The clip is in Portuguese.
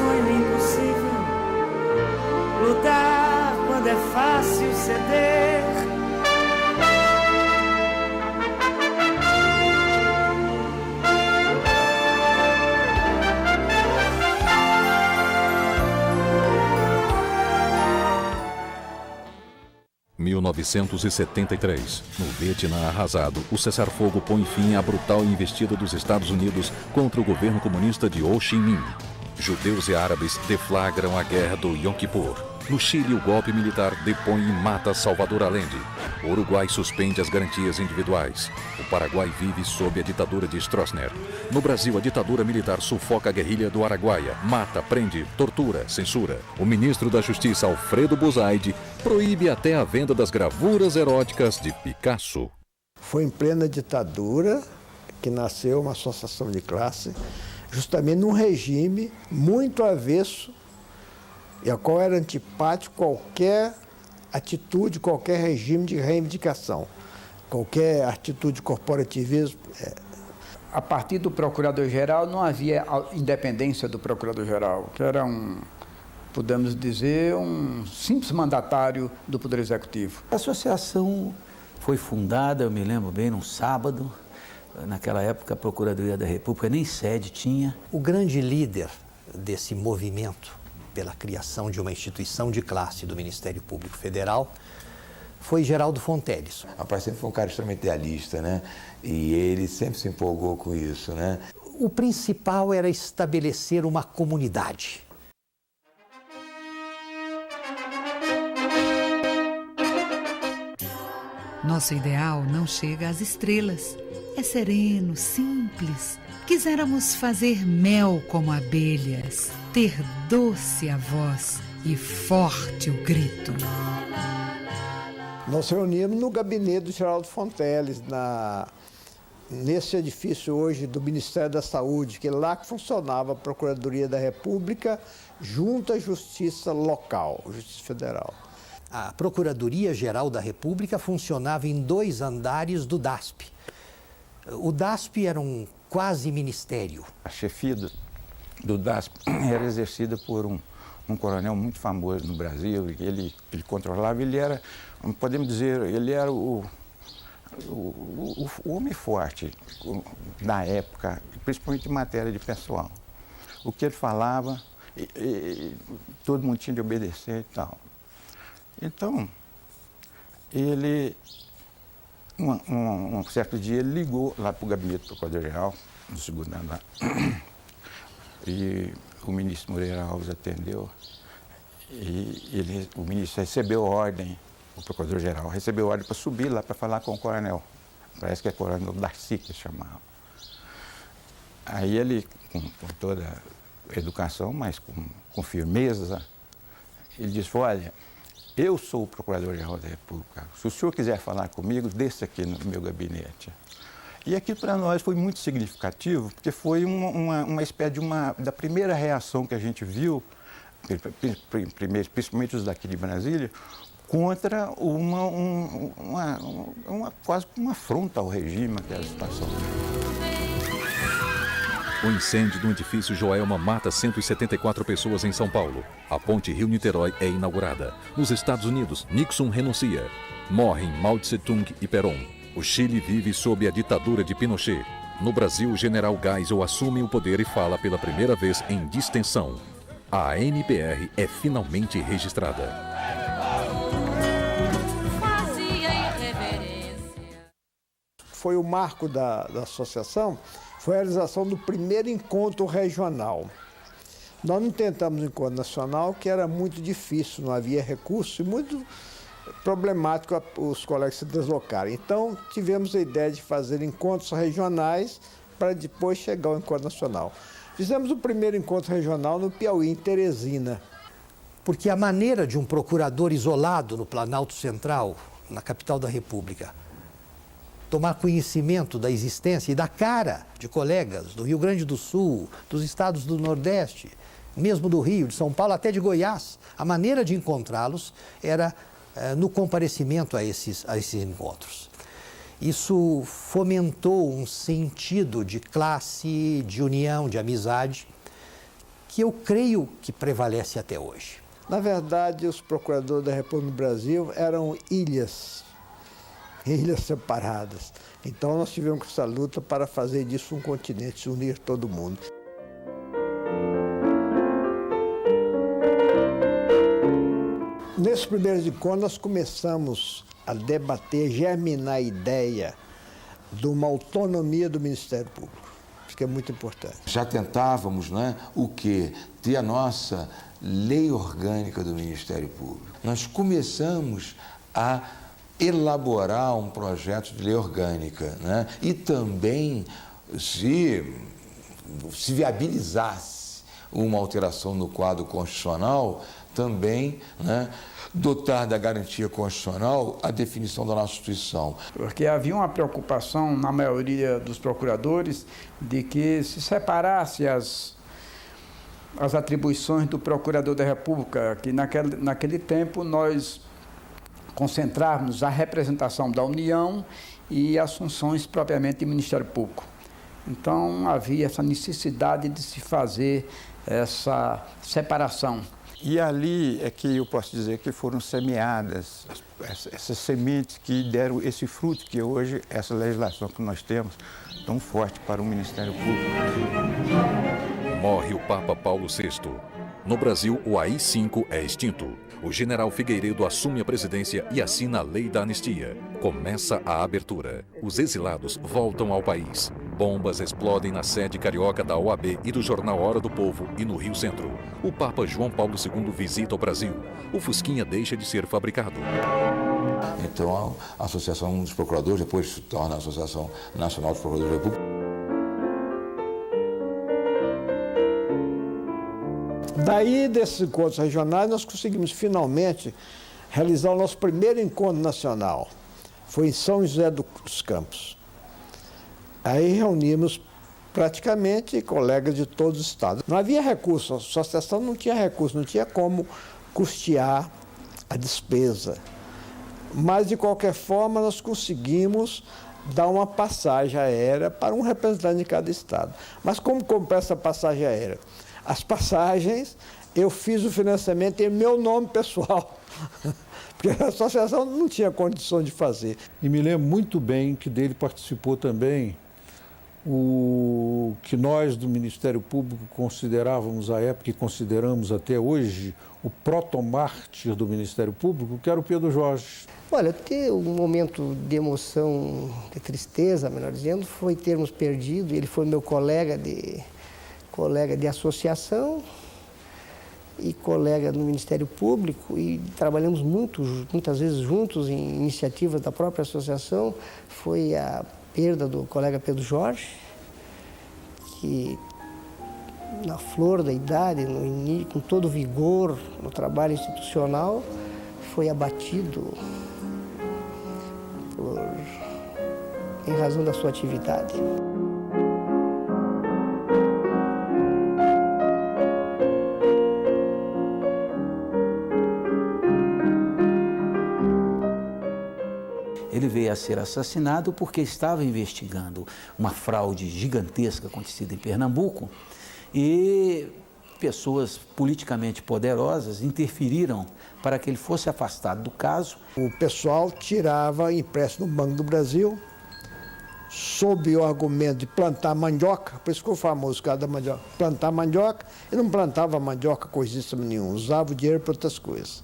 sonho impossível, lutar quando é fácil ceder. Em 1973, no Vietnã arrasado, o cessar-fogo põe fim à brutal investida dos Estados Unidos contra o governo comunista de Ho Chi Minh. Judeus e árabes deflagram a guerra do Yom Kippur. No Chile, o golpe militar depõe e mata Salvador Allende. O Uruguai suspende as garantias individuais. O Paraguai vive sob a ditadura de Stroessner. No Brasil, a ditadura militar sufoca a guerrilha do Araguaia, mata, prende, tortura, censura. O ministro da Justiça, Alfredo Buzaide, proíbe até a venda das gravuras eróticas de Picasso. Foi em plena ditadura que nasceu uma associação de classe, justamente num regime muito avesso e ao qual era antipático qualquer atitude, qualquer regime de reivindicação, qualquer atitude de corporativismo. A partir do Procurador-Geral não havia independência do Procurador-Geral, que era podemos dizer, um simples mandatário do Poder Executivo. A associação foi fundada, eu me lembro bem, num sábado. Naquela época, a Procuradoria da República nem sede tinha. O grande líder desse movimento pela criação de uma instituição de classe do Ministério Público Federal foi Geraldo Fonteles. O rapaz sempre foi um cara extremamente idealista, né? E ele sempre se empolgou com isso, né? O principal era estabelecer uma comunidade. Nosso ideal não chega às estrelas. É sereno, simples. Quiséramos fazer mel como abelhas, ter doce a voz e forte o grito. Nós reunimos no gabinete do Geraldo Fonteles, nesse edifício hoje do Ministério da Saúde, que é lá que funcionava a Procuradoria da República junto à Justiça Local, Justiça Federal. A Procuradoria-Geral da República funcionava em 2 andares do DASP. O DASP era um quase-ministério. A chefia do DASP era exercida por um coronel muito famoso no Brasil, ele controlava, ele era, podemos dizer, ele era o homem forte da época, principalmente em matéria de pessoal. O que ele falava, todo mundo tinha de obedecer e tal. Então, ele, um certo dia, ele ligou lá para o gabinete do Procurador-Geral, do segundo andar, e o ministro Moreira Alves atendeu, e o ministro recebeu ordem, o Procurador-Geral recebeu ordem para subir lá para falar com o coronel. Parece que é coronel Darcy que chamava. Aí ele, com toda a educação, mas com firmeza, ele disse, olha, eu sou o Procurador-Geral da República. Se o senhor quiser falar comigo, desça aqui no meu gabinete. E aquilo para nós foi muito significativo, porque foi uma espécie da primeira reação que a gente viu, principalmente os daqui de Brasília, contra quase uma afronta ao regime, aquela situação. O incêndio do edifício Joelma mata 174 pessoas em São Paulo. A ponte Rio-Niterói é inaugurada. Nos Estados Unidos, Nixon renuncia. Morrem Mao Tse-tung e Perón. O Chile vive sob a ditadura de Pinochet. No Brasil, o general Geisel assume o poder e fala pela primeira vez em distensão. A NPR é finalmente registrada. Foi o marco da associação, foi a realização do primeiro encontro regional. Nós não tentamos um encontro nacional, que era muito difícil, não havia recurso e muito problemático os colegas se deslocarem. Então, tivemos a ideia de fazer encontros regionais para depois chegar ao encontro nacional. Fizemos o primeiro encontro regional no Piauí, em Teresina. Porque a maneira de um procurador isolado no Planalto Central, na capital da República, tomar conhecimento da existência e da cara de colegas do Rio Grande do Sul, dos estados do Nordeste, mesmo do Rio, de São Paulo, até de Goiás, a maneira de encontrá-los era no comparecimento a esses encontros. Isso fomentou um sentido de classe, de união, de amizade, que eu creio que prevalece até hoje. Na verdade, os procuradores da República do Brasil eram ilhas separadas. Então nós tivemos essa luta para fazer disso um continente, unir todo mundo. Nesses primeiros encontros nós começamos a debater, germinar a ideia de uma autonomia do Ministério Público. Isso que é muito importante. Já tentávamos, não é, o quê? Ter a nossa lei orgânica do Ministério Público. Nós começamos a elaborar um projeto de lei orgânica, né? E também, se viabilizasse uma alteração no quadro constitucional, também, né, dotar da garantia constitucional a definição da nossa instituição. Porque havia uma preocupação na maioria dos procuradores de que se separasse as atribuições do Procurador da República, que naquele tempo nós concentrarmos a representação da União e as funções propriamente do Ministério Público. Então havia essa necessidade de se fazer essa separação. E ali é que eu posso dizer que foram semeadas essas sementes que deram esse fruto que hoje, essa legislação que nós temos, tão forte para o Ministério Público. Morre o Papa Paulo VI. No Brasil, o AI-5 é extinto. O general Figueiredo assume a presidência e assina a lei da anistia. Começa a abertura. Os exilados voltam ao país. Bombas explodem na sede carioca da OAB e do jornal Hora do Povo e no Rio Centro. O Papa João Paulo II visita o Brasil. O Fusquinha deixa de ser fabricado. Então, a Associação dos Procuradores, depois se torna a Associação Nacional dos Procuradores da República. Daí, desses encontros regionais, nós conseguimos finalmente realizar o nosso primeiro encontro nacional. Foi em São José dos Campos. Aí reunimos praticamente colegas de todos os estados. Não havia recurso, a associação não tinha recurso, não tinha como custear a despesa. Mas, de qualquer forma, nós conseguimos dar uma passagem aérea para um representante de cada estado. Mas como comprar essa passagem aérea? As passagens, eu fiz o financiamento em meu nome pessoal, porque a associação não tinha condição de fazer. E me lembro muito bem que dele participou também o que nós do Ministério Público considerávamos à época e consideramos até hoje o protomártir do Ministério Público, que era o Pedro Jorge. Olha, ter um momento de emoção, de tristeza, melhor dizendo, foi termos perdido. Ele foi meu colega de associação e colega do Ministério Público e trabalhamos muitas vezes juntos em iniciativas da própria associação. Foi a perda do colega Pedro Jorge, que na flor da idade, com todo vigor no trabalho institucional, foi abatido em razão da sua atividade. Ele veio a ser assassinado porque estava investigando uma fraude gigantesca acontecida em Pernambuco e pessoas politicamente poderosas interferiram para que ele fosse afastado do caso. O pessoal tirava empréstimo no Banco do Brasil sob o argumento de plantar mandioca, por isso ficou famoso o caso da mandioca, plantar mandioca, e não plantava mandioca coisíssima nenhuma, usava o dinheiro para outras coisas.